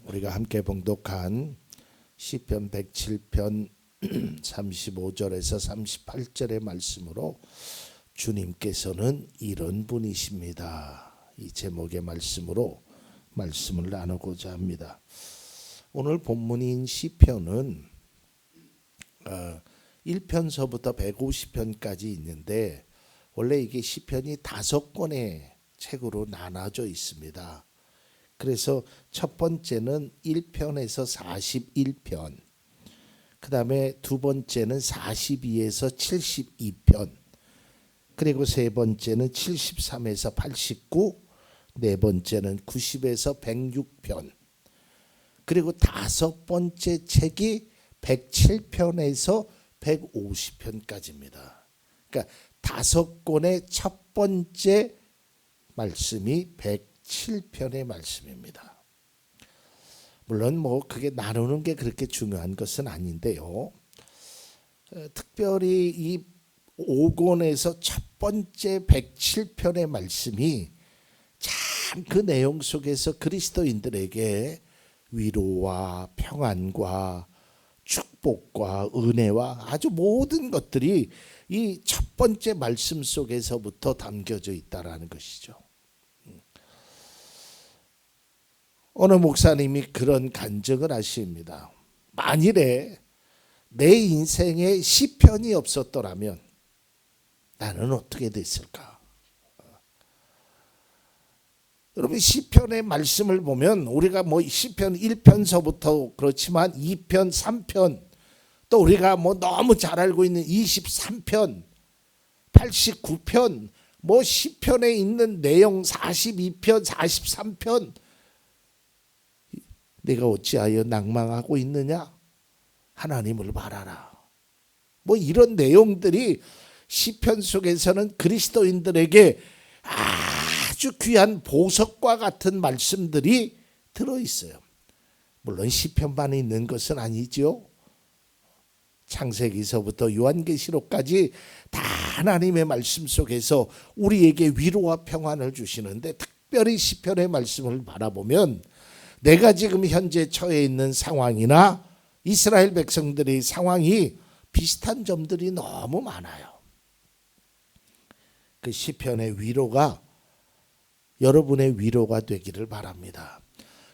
우리가 함께 봉독한 시편 107편 35절에서 38절의 말씀으로 주님께서는 이런 분이십니다. 이 제목의 말씀으로 말씀을 나누고자 합니다. 오늘 본문인 시편은 1편서부터 150편까지 있는데 원래 이게 시편이 5권의 책으로 나눠져 있습니다. 그래서 첫 번째는 1편에서 41편, 그 다음에 두 번째는 42에서 72편, 그리고 세 번째는 73에서 89, 네 번째는 90에서 106편, 그리고 다섯 번째 책이 107편에서 150편까지입니다. 그러니까 5권의 첫 번째 말씀이 107편의 말씀입니다. 물론 그게 나누는 게 그렇게 중요한 것은 아닌데요. 특별히 이 5권에서 첫 번째 107편의 말씀이 참 그 내용 속에서 그리스도인들에게 위로와 평안과 축복과 은혜와 아주 모든 것들이 이 첫 번째 말씀 속에서부터 담겨져 있다라는 것이죠. 어느 목사님이 그런 간증을 하십니다. 만일에 내 인생에 시편이 없었더라면 나는 어떻게 됐을까? 여러분, 시편의 말씀을 보면 우리가 시편 1편서부터 그렇지만 2편, 3편, 또 우리가 너무 잘 알고 있는 23편, 89편, 시편에 있는 내용 42편, 43편, 내가 어찌하여 낭망하고 있느냐? 하나님을 바라라. 이런 내용들이 시편 속에서는 그리스도인들에게 아주 귀한 보석과 같은 말씀들이 들어있어요. 물론 시편만 있는 것은 아니죠. 창세기서부터 요한계시록까지 다 하나님의 말씀 속에서 우리에게 위로와 평안을 주시는데, 특별히 시편의 말씀을 바라보면 내가 지금 현재 처해 있는 상황이나 이스라엘 백성들의 상황이 비슷한 점들이 너무 많아요. 그 시편의 위로가 여러분의 위로가 되기를 바랍니다.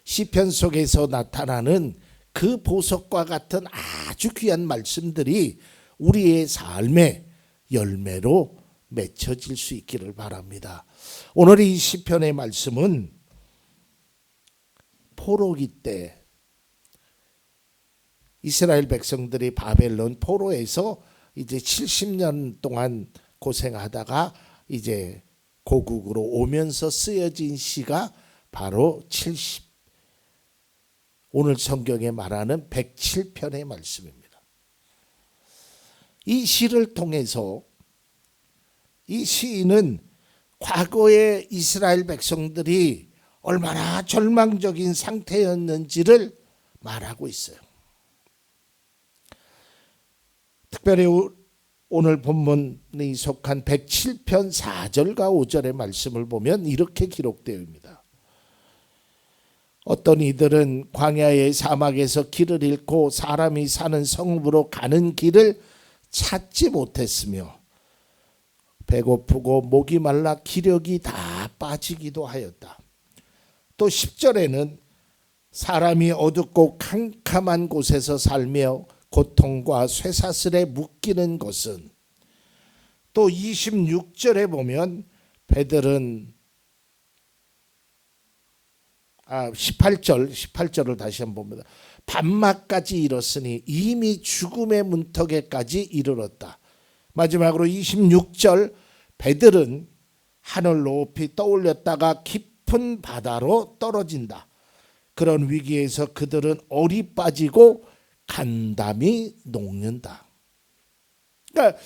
시편 속에서 나타나는 그 보석과 같은 아주 귀한 말씀들이 우리의 삶의 열매로 맺혀질 수 있기를 바랍니다. 오늘 이 시편의 말씀은 포로기 때 이스라엘 백성들이 바벨론 포로에서 이제 70년 동안 고생하다가 이제 고국으로 오면서 쓰여진 시가 바로 오늘 성경에 말하는 107편의 말씀입니다. 이 시를 통해서 이 시인은 과거의 이스라엘 백성들이 얼마나 절망적인 상태였는지를 말하고 있어요. 특별히 오늘 본문이 속한 107편 4절과 5절의 말씀을 보면 이렇게 기록되어 있습니다. 어떤 이들은 광야의 사막에서 길을 잃고 사람이 사는 성읍으로 가는 길을 찾지 못했으며 배고프고 목이 말라 기력이 다 빠지기도 하였다. 또 10절에는 사람이 어둡고 캄캄한 곳에서 살며 고통과 쇠사슬에 묶이는 것은, 또 26절에 보면 베들은 18절을 다시 한번 봅니다. 밤낮까지 이뤘으니 이미 죽음의 문턱에까지 이르렀다. 마지막으로 26절, 베들은 하늘 높이 떠올렸다가 깊은 바다로 떨어진다. 그런 위기에서 그들은 얼이 빠지고 간담이 녹는다. 그러니까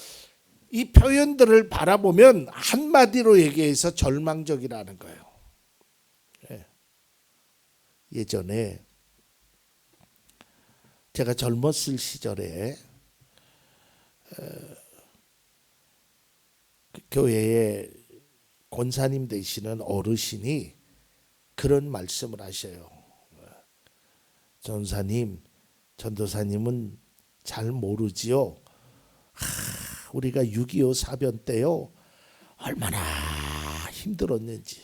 이 표현들을 바라보면 한마디로 얘기해서 절망적이라는 거예요. 예전에 제가 젊었을 시절에 교회에 권사님 되시는 어르신이 그런 말씀을 하셔요. 전도사님은 잘 모르지요. 우리가 6.25 사변 때요 얼마나 힘들었는지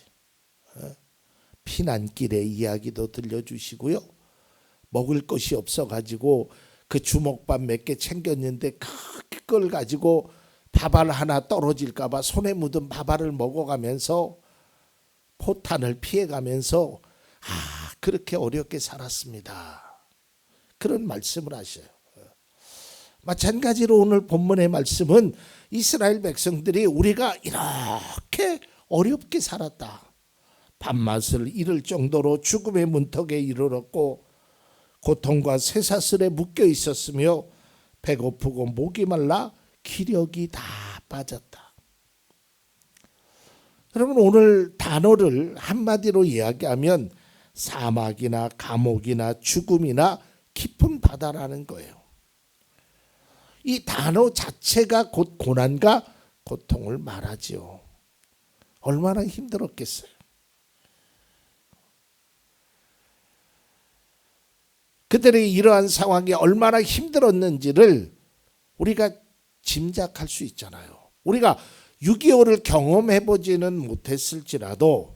피난길의 이야기도 들려주시고요. 먹을 것이 없어가지고 그 주먹밥 몇 개 챙겼는데 그걸 가지고 밥알 하나 떨어질까 봐 손에 묻은 밥알을 먹어가면서 포탄을 피해가면서 그렇게 어렵게 살았습니다. 그런 말씀을 하셔요. 마찬가지로 오늘 본문의 말씀은 이스라엘 백성들이 우리가 이렇게 어렵게 살았다. 밥맛을 잃을 정도로 죽음의 문턱에 이르렀고 고통과 쇠사슬에 묶여 있었으며 배고프고 목이 말라 기력이 다 빠졌다. 여러분 오늘 단어를 한마디로 이야기하면 사막이나 감옥이나 죽음이나 깊은 바다라는 거예요. 이 단어 자체가 곧 고난과 고통을 말하지요. 얼마나 힘들었겠어요. 그들의 이러한 상황이 얼마나 힘들었는지를 우리가 짐작할 수 있잖아요. 우리가 6.25를 경험해보지는 못했을지라도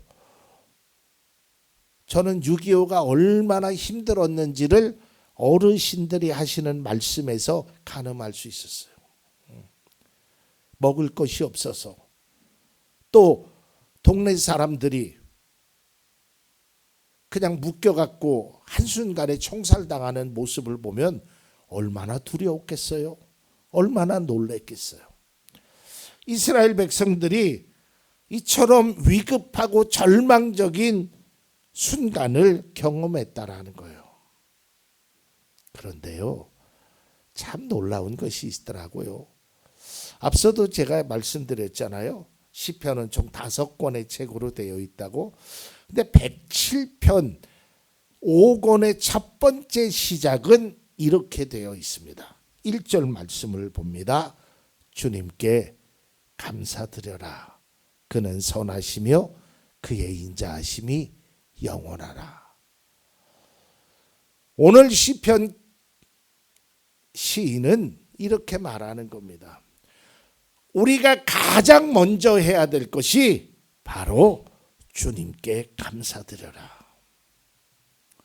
저는 6.25가 얼마나 힘들었는지를 어르신들이 하시는 말씀에서 가늠할 수 있었어요. 먹을 것이 없어서 또 동네 사람들이 그냥 묶여갖고 한순간에 총살당하는 모습을 보면 얼마나 두려웠겠어요. 얼마나 놀랬겠어요. 이스라엘 백성들이 이처럼 위급하고 절망적인 순간을 경험했다라는 거예요. 그런데요, 참 놀라운 것이 있더라고요. 앞서도 제가 말씀드렸잖아요. 시편은 총 5권의 책으로 되어 있다고. 근데 107편 5권의 첫 번째 시작은 이렇게 되어 있습니다. 1절 말씀을 봅니다. 주님께 감사드려라. 그는 선하시며 그의 인자하심이 영원하라. 오늘 시편 시인은 이렇게 말하는 겁니다. 우리가 가장 먼저 해야 될 것이 바로 주님께 감사드려라.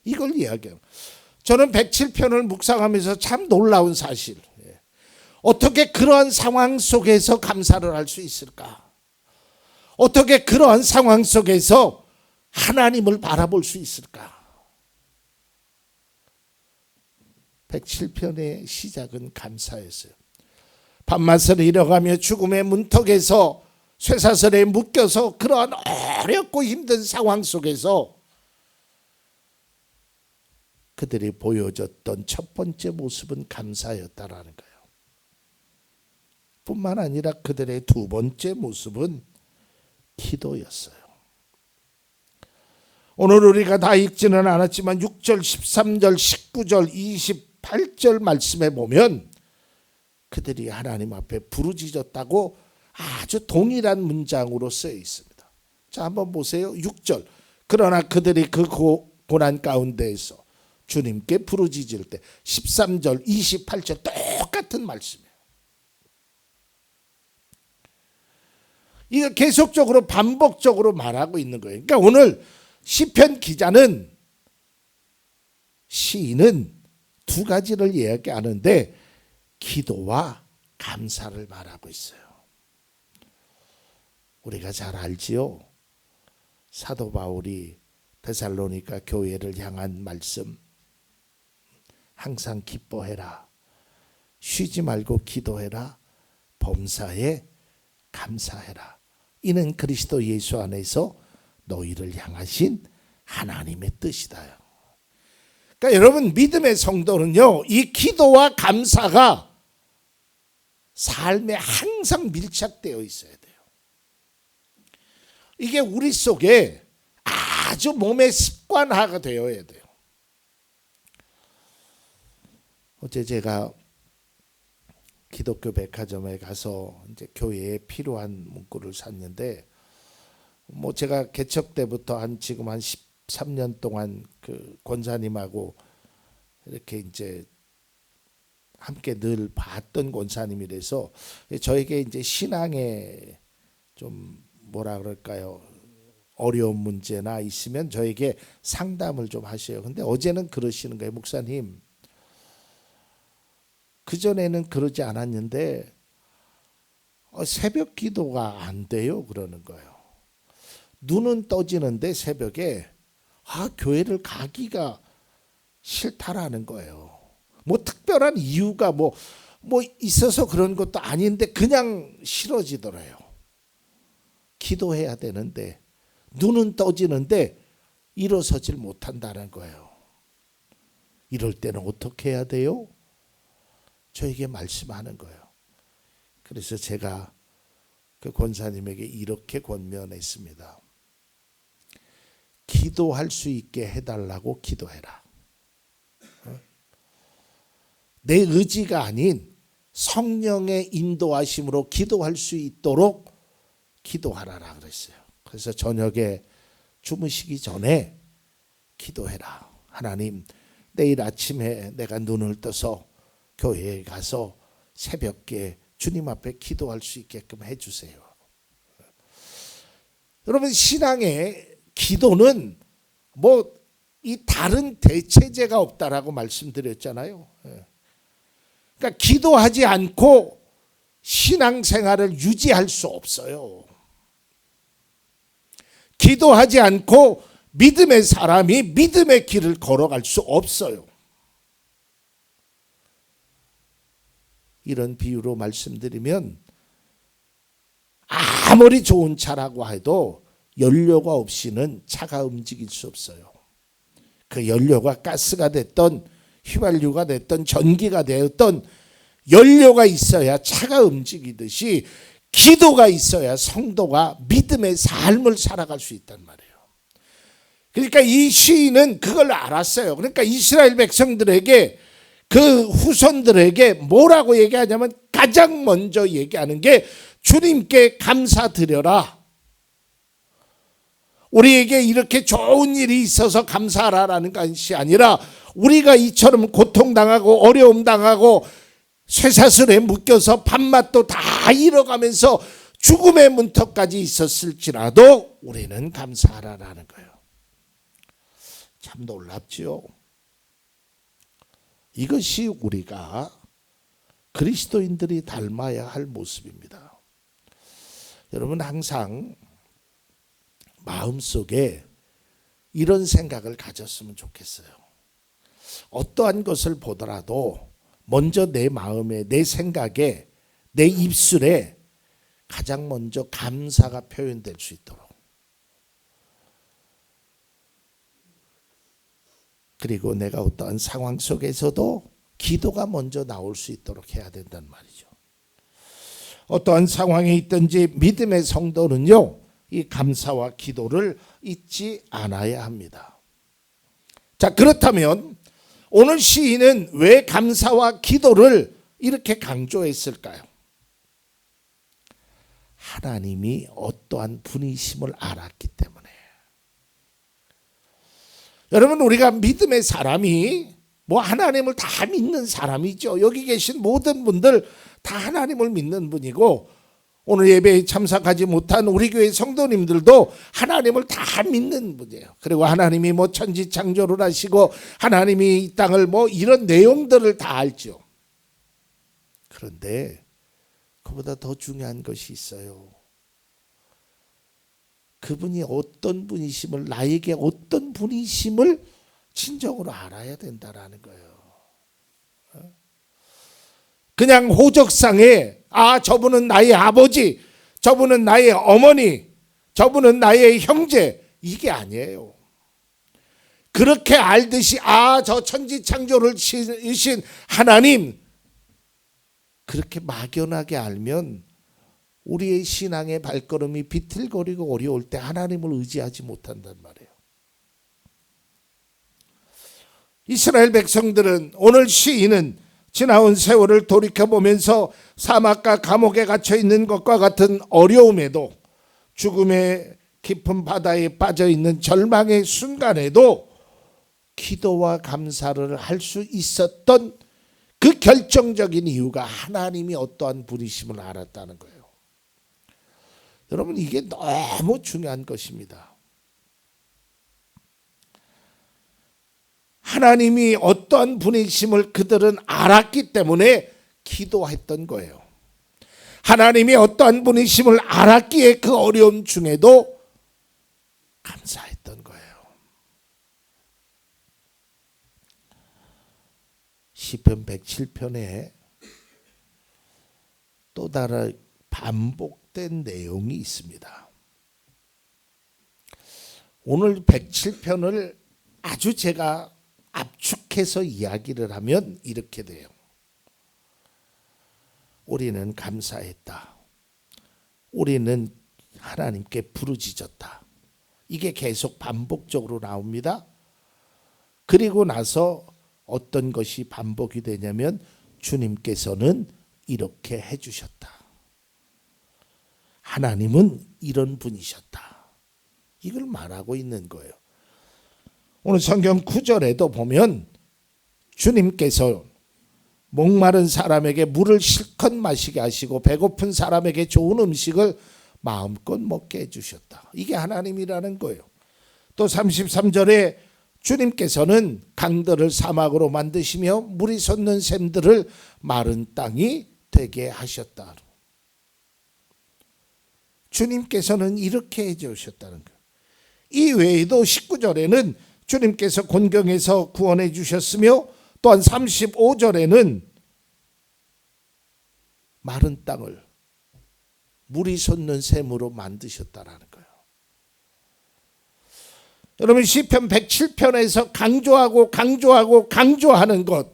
이걸 이야기해요. 저는 107편을 묵상하면서 참 놀라운 사실. 어떻게 그러한 상황 속에서 감사를 할 수 있을까? 어떻게 그러한 상황 속에서 하나님을 바라볼 수 있을까? 107편의 시작은 감사였어요. 밤낮을 잃어가며 죽음의 문턱에서 쇠사슬에 묶여서 그러한 어렵고 힘든 상황 속에서 그들이 보여줬던 첫 번째 모습은 감사였다라는 거예요. 뿐만 아니라 그들의 두 번째 모습은 기도였어요. 오늘 우리가 다 읽지는 않았지만 6절, 13절, 19절, 28절 말씀에 보면 그들이 하나님 앞에 부르짖었다고 아주 동일한 문장으로 쓰여 있습니다. 자, 한번 보세요. 6절. 그러나 그들이 그 고난 가운데에서 주님께 부르짖을 때 13절, 28절 똑같은 말씀이에요. 이거 계속적으로 반복적으로 말하고 있는 거예요. 그러니까 오늘 시편 기자는 시인은 두 가지를 이야기하는데 기도와 감사를 말하고 있어요. 우리가 잘 알지요. 사도 바울이 데살로니가 교회를 향한 말씀, 항상 기뻐해라, 쉬지 말고 기도해라, 범사에 감사해라. 이는 그리스도 예수 안에서 너희를 향하신 하나님의 뜻이다. 그러니까 여러분, 믿음의 성도는요, 이 기도와 감사가 삶에 항상 밀착되어 있어야 돼요. 이게 우리 속에 아주 몸의 습관화가 되어야 돼요. 어제 제가 기독교 백화점에 가서 이제 교회에 필요한 문구를 샀는데, 뭐 제가 개척 때부터 지금 한 13년 동안 그 권사님하고 이렇게 이제 함께 늘 봤던 권사님이라서 저에게 이제 신앙에 좀 뭐라 그럴까요? 어려운 문제나 있으면 저에게 상담을 좀 하셔요. 근데 어제는 그러시는 거예요. 목사님, 그전에는 그러지 않았는데 새벽 기도가 안 돼요. 그러는 거예요. 눈은 떠지는데 새벽에 교회를 가기가 싫다라는 거예요. 뭐 특별한 이유가 뭐 있어서 그런 것도 아닌데 그냥 싫어지더래요. 기도해야 되는데 눈은 떠지는데 일어서질 못한다는 거예요. 이럴 때는 어떻게 해야 돼요? 저에게 말씀하는 거예요. 그래서 제가 그 권사님에게 이렇게 권면했습니다. 기도할 수 있게 해달라고 기도해라. 내 의지가 아닌 성령의 인도하심으로 기도할 수 있도록 기도하라라 그랬어요. 그래서 저녁에 주무시기 전에 기도해라. 하나님, 내일 아침에 내가 눈을 떠서 교회에 가서 새벽에 주님 앞에 기도할 수 있게끔 해주세요. 여러분, 신앙의 기도는 이 다른 대체제가 없다라고 말씀드렸잖아요. 그러니까 기도하지 않고 신앙생활을 유지할 수 없어요. 기도하지 않고 믿음의 사람이 믿음의 길을 걸어갈 수 없어요. 이런 비유로 말씀드리면 아무리 좋은 차라고 해도 연료가 없이는 차가 움직일 수 없어요. 그 연료가 가스가 됐던 휘발유가 됐던 전기가 되었던 연료가 있어야 차가 움직이듯이 기도가 있어야 성도가 믿음의 삶을 살아갈 수 있단 말이에요. 그러니까 이 시인은 그걸 알았어요. 그러니까 이스라엘 백성들에게 그 후손들에게 뭐라고 얘기하냐면 가장 먼저 얘기하는 게 주님께 감사드려라. 우리에게 이렇게 좋은 일이 있어서 감사하라라는 것이 아니라 우리가 이처럼 고통당하고 어려움 당하고 쇠사슬에 묶여서 밥맛도 다 잃어가면서 죽음의 문턱까지 있었을지라도 우리는 감사하라라는 거예요. 참 놀랍죠. 이것이 우리가 그리스도인들이 닮아야 할 모습입니다. 여러분, 항상 마음속에 이런 생각을 가졌으면 좋겠어요. 어떠한 것을 보더라도 먼저 내 마음에, 내 생각에, 내 입술에 가장 먼저 감사가 표현될 수 있도록, 그리고 내가 어떠한 상황 속에서도 기도가 먼저 나올 수 있도록 해야 된단 말이죠. 어떠한 상황에 있든지 믿음의 성도는요, 이 감사와 기도를 잊지 않아야 합니다. 자, 그렇다면 오늘 시인은 왜 감사와 기도를 이렇게 강조했을까요? 하나님이 어떠한 분이심을 알았기 때문에. 여러분, 우리가 믿음의 사람이 하나님을 다 믿는 사람이죠. 여기 계신 모든 분들 다 하나님을 믿는 분이고, 오늘 예배에 참석하지 못한 우리 교회 성도님들도 하나님을 다 믿는 분이에요. 그리고 하나님이 천지 창조를 하시고 하나님이 이 땅을 이런 내용들을 다 알죠. 그런데 그보다 더 중요한 것이 있어요. 그분이 어떤 분이심을, 나에게 어떤 분이심을 진정으로 알아야 된다라는 거예요. 그냥 호적상에 저분은 나의 아버지, 저분은 나의 어머니, 저분은 나의 형제, 이게 아니에요. 그렇게 알듯이 저 천지창조를 지으신 하나님, 그렇게 막연하게 알면 우리의 신앙의 발걸음이 비틀거리고 어려울 때 하나님을 의지하지 못한단 말이에요. 이스라엘 백성들은, 오늘 시인은 지나온 세월을 돌이켜보면서 사막과 감옥에 갇혀 있는 것과 같은 어려움에도, 죽음의 깊은 바다에 빠져 있는 절망의 순간에도 기도와 감사를 할 수 있었던 그 결정적인 이유가 하나님이 어떠한 분이심을 알았다는 거예요. 여러분, 이게 너무 중요한 것입니다. 하나님이 어떠한 분이심을 그들은 알았기 때문에 기도했던 거예요. 하나님이 어떠한 분이심을 알았기에 그 어려움 중에도 감사했던 거예요. 시편 107편에 또 다른 반복된 내용이 있습니다. 오늘 107편을 아주 제가 압축해서 이야기를 하면 이렇게 돼요. 우리는 감사했다. 우리는 하나님께 부르짖었다. 이게 계속 반복적으로 나옵니다. 그리고 나서 어떤 것이 반복이 되냐면 주님께서는 이렇게 해주셨다. 하나님은 이런 분이셨다. 이걸 말하고 있는 거예요. 오늘 성경 9절에도 보면 주님께서 목마른 사람에게 물을 실컷 마시게 하시고 배고픈 사람에게 좋은 음식을 마음껏 먹게 해주셨다. 이게 하나님이라는 거예요. 또 33절에 주님께서는 강들을 사막으로 만드시며 물이 솟는 샘들을 마른 땅이 되게 하셨다. 주님께서는 이렇게 해주셨다는 거예요. 이 외에도 19절에는 주님께서 곤경에서 구원해 주셨으며 또한 35절에는 마른 땅을 물이 솟는 샘으로 만드셨다라는 거예요. 여러분, 시편 107편에서 강조하는 것,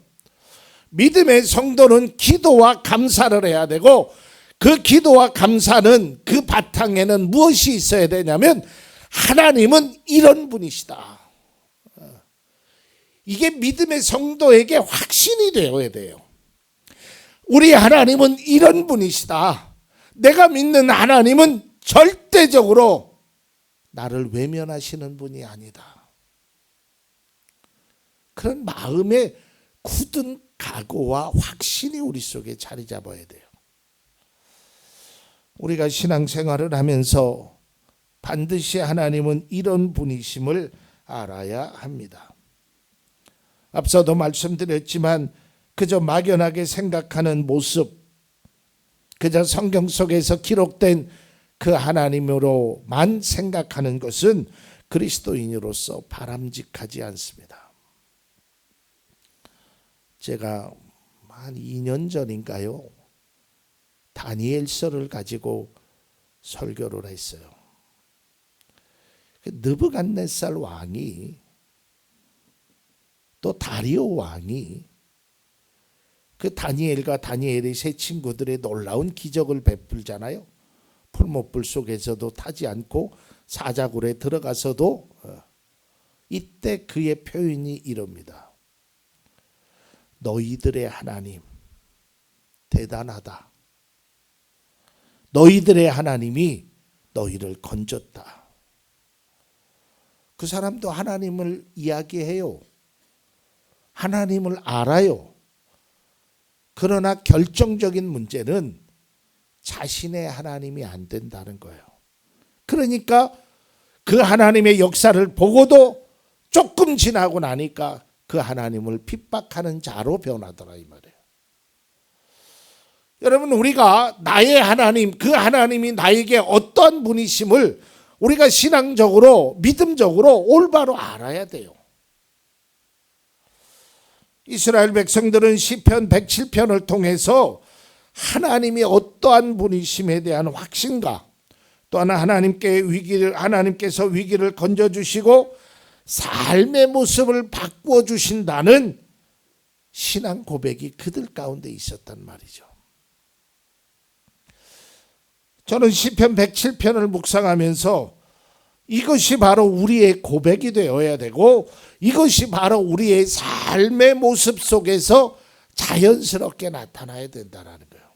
믿음의 성도는 기도와 감사를 해야 되고, 그 기도와 감사는 그 바탕에는 무엇이 있어야 되냐면 하나님은 이런 분이시다. 이게 믿음의 성도에게 확신이 되어야 돼요. 우리 하나님은 이런 분이시다. 내가 믿는 하나님은 절대적으로 나를 외면하시는 분이 아니다. 그런 마음의 굳은 각오와 확신이 우리 속에 자리 잡아야 돼요. 우리가 신앙생활을 하면서 반드시 하나님은 이런 분이심을 알아야 합니다. 앞서도 말씀드렸지만 그저 막연하게 생각하는 모습, 그저 성경 속에서 기록된 그 하나님으로만 생각하는 것은 그리스도인으로서 바람직하지 않습니다. 제가 한 2년 전인가요? 다니엘서를 가지고 설교를 했어요. 느부갓네살 왕이 또 다리오 왕이 그 다니엘과 다니엘의 세 친구들의 놀라운 기적을 베풀잖아요. 풀못불 속에서도 타지 않고 사자굴에 들어가서도 이때 그의 표현이 이럽니다. 너희들의 하나님 대단하다. 너희들의 하나님이 너희를 건졌다. 그 사람도 하나님을 이야기해요. 하나님을 알아요. 그러나 결정적인 문제는 자신의 하나님이 안 된다는 거예요. 그러니까 그 하나님의 역사를 보고도 조금 지나고 나니까 그 하나님을 핍박하는 자로 변하더라 이 말이에요. 여러분, 우리가 나의 하나님, 그 하나님이 나에게 어떠한 분이심을 우리가 신앙적으로 믿음적으로 올바로 알아야 돼요. 이스라엘 백성들은 시편 107편을 통해서 하나님이 어떠한 분이심에 대한 확신과 또한 하나님께서 위기를 건져주시고 삶의 모습을 바꾸어 주신다는 신앙 고백이 그들 가운데 있었단 말이죠. 저는 시편 107편을 묵상하면서 이것이 바로 우리의 고백이 되어야 되고 이것이 바로 우리의 삶의 모습 속에서 자연스럽게 나타나야 된다는 거예요.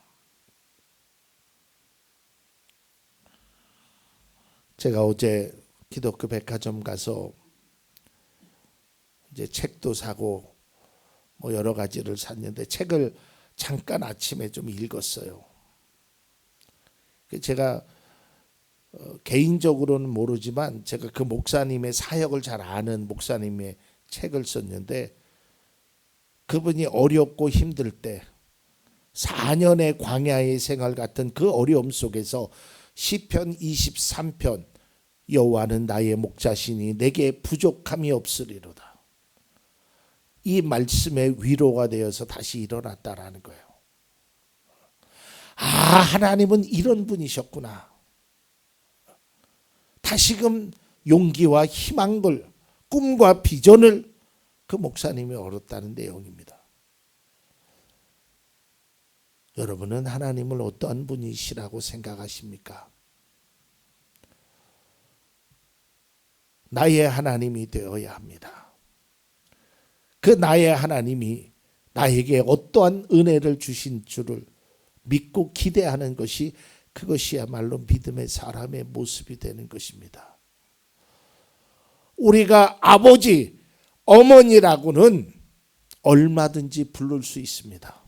제가 어제 기독교 백화점 가서 이제 책도 사고 뭐 여러 가지를 샀는데 책을 잠깐 아침에 좀 읽었어요. 제가 개인적으로는 모르지만 제가 그 목사님의 사역을 잘 아는 목사님의 책을 썼는데, 그분이 어렵고 힘들 때 4년의 광야의 생활 같은 그 어려움 속에서 시편 23편 여호와는 나의 목자시니 내게 부족함이 없으리로다, 이 말씀에 위로가 되어서 다시 일어났다라는 거예요. 아, 하나님은 이런 분이셨구나. 다시금 용기와 희망을, 꿈과 비전을 그 목사님이 얻었다는 내용입니다. 여러분은 하나님을 어떠한 분이시라고 생각하십니까? 나의 하나님이 되어야 합니다. 그 나의 하나님이 나에게 어떠한 은혜를 주신 줄을 믿고 기대하는 것이, 그것이야말로 믿음의 사람의 모습이 되는 것입니다. 우리가 아버지, 어머니라고는 얼마든지 부를 수 있습니다.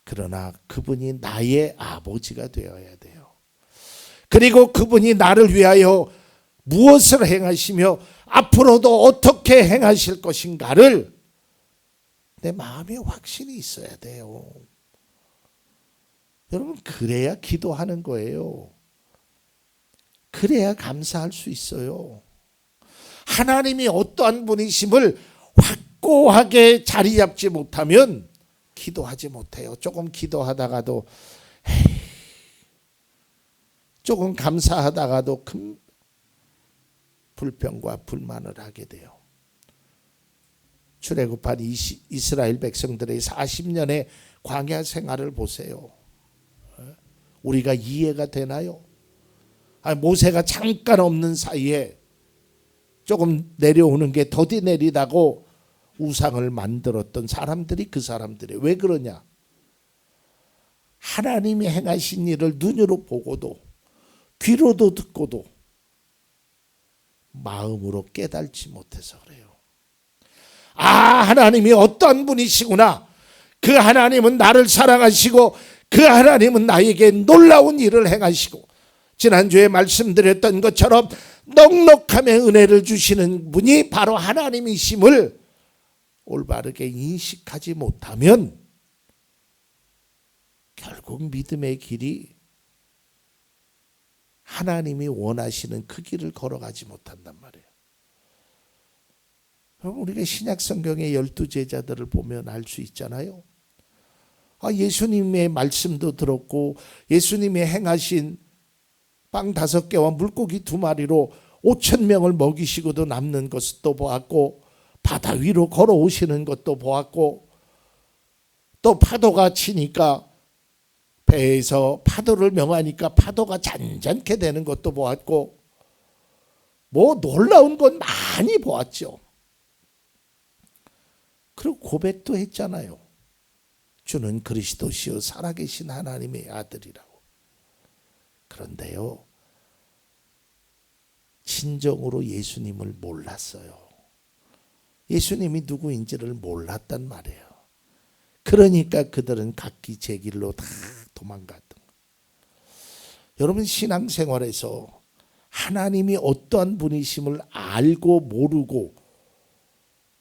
그러나 그분이 나의 아버지가 되어야 돼요. 그리고 그분이 나를 위하여 무엇을 행하시며 앞으로도 어떻게 행하실 것인가를 내 마음에 확신이 있어야 돼요. 여러분, 그래야 기도하는 거예요. 그래야 감사할 수 있어요. 하나님이 어떠한 분이심을 확고하게 자리 잡지 못하면 기도하지 못해요. 조금 기도하다가도 조금 감사하다가도 큰 불평과 불만을 하게 돼요. 출애굽한 이스라엘 백성들의 40년의 광야 생활을 보세요. 우리가 이해가 되나요? 모세가 잠깐 없는 사이에 조금 내려오는 게 더디 내리다고 우상을 만들었던 사람들이, 그 사람들이 왜 그러냐? 하나님이 행하신 일을 눈으로 보고도 귀로도 듣고도 마음으로 깨달지 못해서 그래요. 아, 하나님이 어떤 분이시구나. 그 하나님은 나를 사랑하시고 그 하나님은 나에게 놀라운 일을 행하시고, 지난주에 말씀드렸던 것처럼 넉넉함의 은혜를 주시는 분이 바로 하나님이심을 올바르게 인식하지 못하면 결국 믿음의 길이 하나님이 원하시는 그 길을 걸어가지 못한단 말이에요. 우리가 신약 성경의 12제자들을 보면 알 수 있잖아요. 예수님의 말씀도 들었고 예수님이 행하신 빵 5개와 물고기 2마리로 5,000명을 먹이시고도 남는 것도 보았고, 바다 위로 걸어오시는 것도 보았고, 또 파도가 치니까 배에서 파도를 명하니까 파도가 잔잔케 되는 것도 보았고, 뭐 놀라운 건 많이 보았죠. 그리고 고백도 했잖아요. 주는 그리스도시요 살아계신 하나님의 아들이라고. 그런데요, 진정으로 예수님을 몰랐어요. 예수님이 누구인지를 몰랐단 말이에요. 그러니까 그들은 각기 제 길로 다 도망갔던 거예요. 여러분, 신앙생활에서 하나님이 어떠한 분이심을 알고 모르고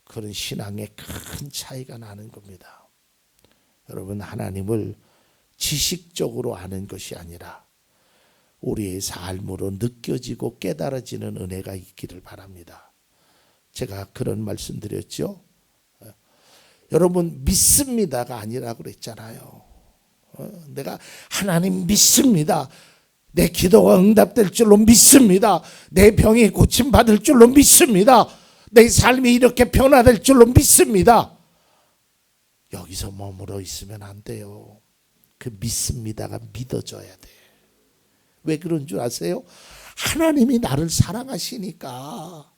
그런 신앙에 큰 차이가 나는 겁니다. 여러분, 하나님을 지식적으로 아는 것이 아니라 우리의 삶으로 느껴지고 깨달아지는 은혜가 있기를 바랍니다. 제가 그런 말씀 드렸죠. 여러분, 믿습니다가 아니라고 그랬잖아요. 내가 하나님 믿습니다. 내 기도가 응답될 줄로 믿습니다. 내 병이 고침받을 줄로 믿습니다. 내 삶이 이렇게 변화될 줄로 믿습니다. 여기서 머물러 있으면 안 돼요. 그 믿습니다가 믿어져야 돼. 왜 그런 줄 아세요? 하나님이 나를 사랑하시니까,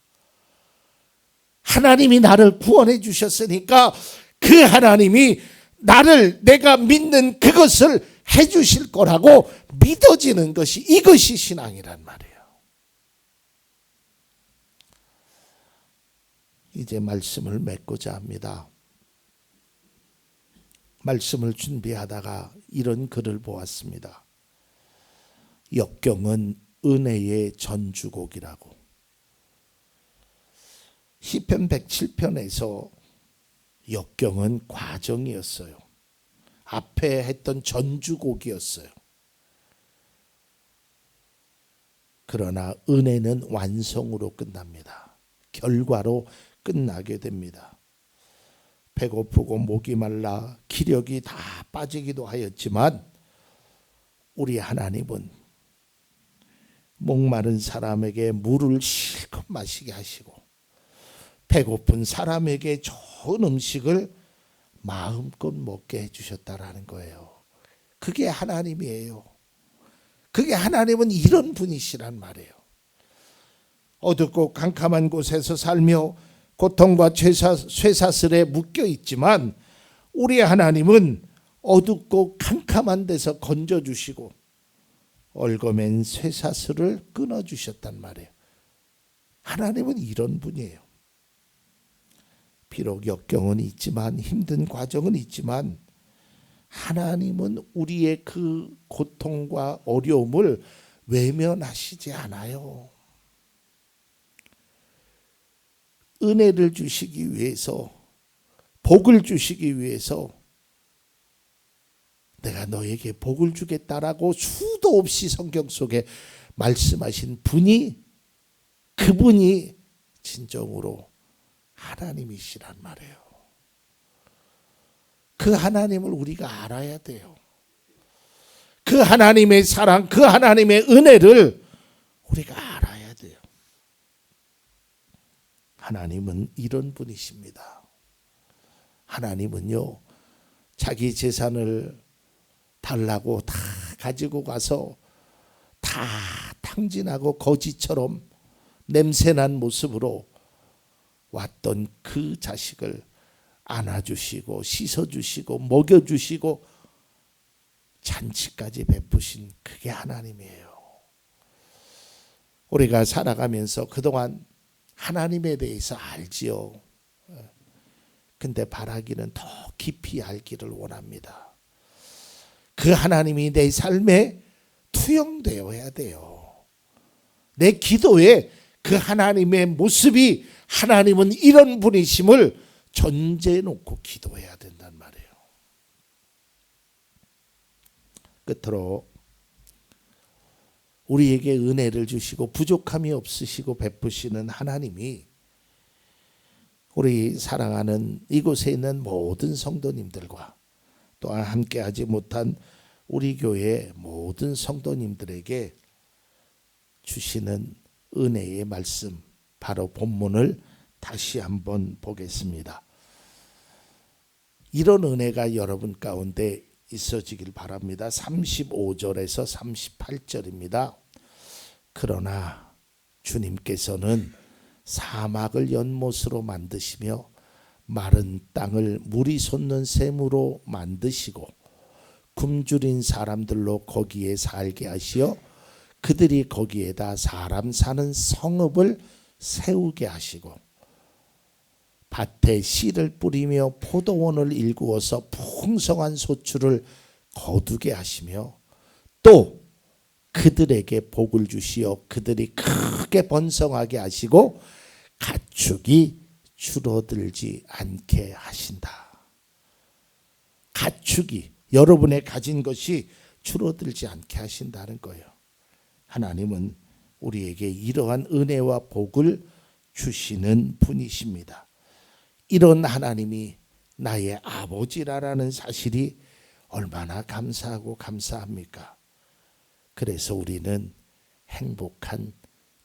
하나님이 나를 구원해 주셨으니까 그 하나님이 나를, 내가 믿는 그것을 해 주실 거라고 믿어지는 것이, 이것이 신앙이란 말이에요. 이제 말씀을 맺고자 합니다. 말씀을 준비하다가 이런 글을 보았습니다. 역경은 은혜의 전주곡이라고. 시편 107편에서 역경은 과정이었어요. 앞에 했던 전주곡이었어요. 그러나 은혜는 완성으로 끝납니다. 결과로 끝나게 됩니다. 배고프고 목이 말라 기력이 다 빠지기도 하였지만 우리 하나님은 목마른 사람에게 물을 실컷 마시게 하시고 배고픈 사람에게 좋은 음식을 마음껏 먹게 해주셨다라는 거예요. 그게 하나님이에요. 그게 하나님은 이런 분이시란 말이에요. 어둡고 캄캄한 곳에서 살며 고통과 쇠사슬에 묶여 있지만 우리 하나님은 어둡고 캄캄한 데서 건져주시고 얽어맨 쇠사슬을 끊어주셨단 말이에요. 하나님은 이런 분이에요. 비록 역경은 있지만 힘든 과정은 있지만 하나님은 우리의 그 고통과 어려움을 외면하시지 않아요. 은혜를 주시기 위해서, 복을 주시기 위해서 내가 너에게 복을 주겠다라고 수도 없이 성경 속에 말씀하신 분이, 그분이 진정으로 하나님이시란 말이에요. 그 하나님을 우리가 알아야 돼요. 그 하나님의 사랑, 그 하나님의 은혜를 우리가 알아야 돼요. 하나님은 이런 분이십니다. 하나님은요, 자기 재산을 달라고 다 가지고 가서 다 탕진하고 거지처럼 냄새난 모습으로 왔던 그 자식을 안아주시고 씻어주시고 먹여주시고 잔치까지 베푸신 그게 하나님이에요. 우리가 살아가면서 그동안 하나님에 대해서 알지요. 근데 바라기는 더 깊이 알기를 원합니다. 그 하나님이 내 삶에 투영되어야 돼요. 내 기도에 그 하나님의 모습이, 하나님은 이런 분이심을 전제해 놓고 기도해야 된단 말이에요. 끝으로 우리에게 은혜를 주시고 부족함이 없으시고 베푸시는 하나님이 우리 사랑하는 이곳에 있는 모든 성도님들과 또한 함께하지 못한 우리 교회 모든 성도님들에게 주시는 은혜의 말씀, 바로 본문을 다시 한번 보겠습니다. 이런 은혜가 여러분 가운데 있어지길 바랍니다. 35절에서 38절입니다. 그러나 주님께서는 사막을 연못으로 만드시며 마른 땅을 물이 솟는 샘으로 만드시고 굶주린 사람들로 거기에 살게 하시어 그들이 거기에다 사람 사는 성읍을 세우게 하시고 밭에 씨를 뿌리며 포도원을 일구어서 풍성한 소출을 거두게 하시며 또 그들에게 복을 주시어 그들이 크게 번성하게 하시고 가축이 줄어들지 않게 하신다. 가축이, 여러분의 가진 것이 줄어들지 않게 하신다는 거예요. 하나님은 우리에게 이러한 은혜와 복을 주시는 분이십니다. 이런 하나님이 나의 아버지라는 사실이 얼마나 감사하고 감사합니까? 그래서 우리는 행복한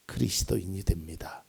그리스도인이 됩니다.